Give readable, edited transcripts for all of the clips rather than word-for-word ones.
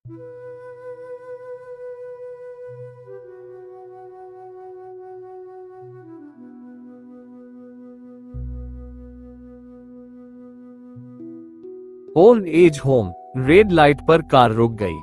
Old age home. Red light पर car रुक गई।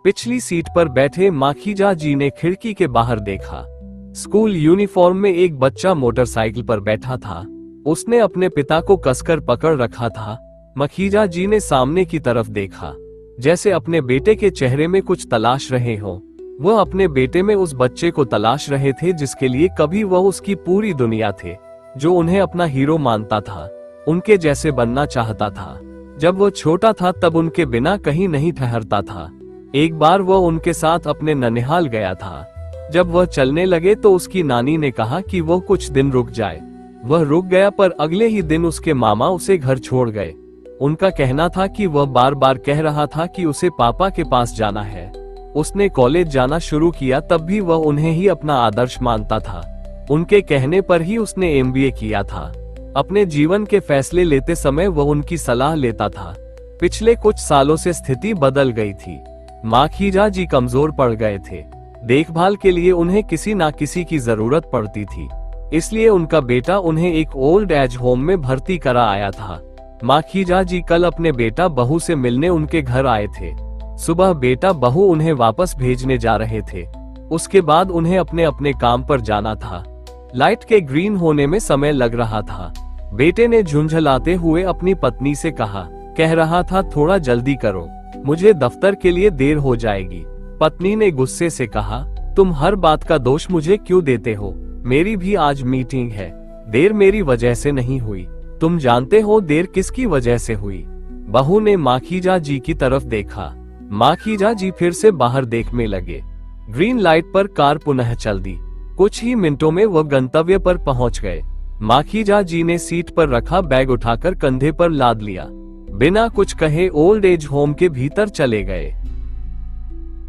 पिछली सीट पर बैठे माखीजा जी ने खिड़की के बाहर देखा। स्कूल यूनिफॉर्म में एक बच्चा मोटरसाइकिल पर बैठा था। उसने अपने पिता को कसकर पकड़ रखा था। माखीजा जी ने सामने की तरफ देखा, जैसे अपने बेटे के चेहरे में कुछ तलाश रहे हो। वह अपने बेटे में उस बच्चे को तलाश रहे थे जिसके लिए कभी वह उसकी पूरी दुनिया थे, जो उन्हें अपना हीरो मानता था, उनके जैसे बनना चाहता था। जब वह छोटा था तब उनके बिना कहीं नहीं ठहरता था। एक बार वह उनके साथ अपने ननिहाल गया था। जब वह चलने लगे तो उसकी नानी ने कहा कि वह कुछ दिन रुक जाए। वह रुक गया, पर अगले ही दिन उसके मामा उसे घर छोड़ गए। उनका कहना था कि वह बार बार कह रहा था कि उसे पापा के पास जाना है। उसने कॉलेज जाना शुरू किया, तब भी वह उन्हें ही अपना आदर्श मानता था। उनके कहने पर ही उसने एमबीए किया था। अपने जीवन के फैसले लेते समय वह उनकी सलाह लेता था। पिछले कुछ सालों से स्थिति बदल गई थी। माखीजा जी कमजोर पड़ गए थे। देखभाल के लिए उन्हें किसी ना किसी की जरूरत पड़ती थी। इसलिए उनका बेटा उन्हें एक ओल्ड एज होम में भर्ती करा आया था। माखीजा जी कल अपने बेटा बहू से मिलने उनके घर आए थे। सुबह बेटा बहू उन्हें वापस भेजने जा रहे थे। उसके बाद उन्हें अपने अपने काम पर जाना था। लाइट के ग्रीन होने में समय लग रहा था। बेटे ने झुंझलाते हुए अपनी पत्नी से कह रहा था, थोड़ा जल्दी करो, मुझे दफ्तर के लिए देर हो जाएगी। पत्नी ने गुस्से से कहा, तुम हर बात का दोष मुझे क्यों देते हो? मेरी भी आज मीटिंग है। देर मेरी वजह से नहीं हुई। तुम जानते हो देर किसकी वजह से हुई? बहू ने माखीजा जी की तरफ देखा। माखीजा जी फिर से बाहर देखने लगे। ग्रीन लाइट पर कार पुनः चल दी। कुछ ही मिनटों में वह गंतव्य पर पहुंच गए। माखीजा जी ने सीट पर रखा बैग उठाकर कंधे पर लाद लिया। बिना कुछ कहे ओल्ड एज होम के भीतर चले गए।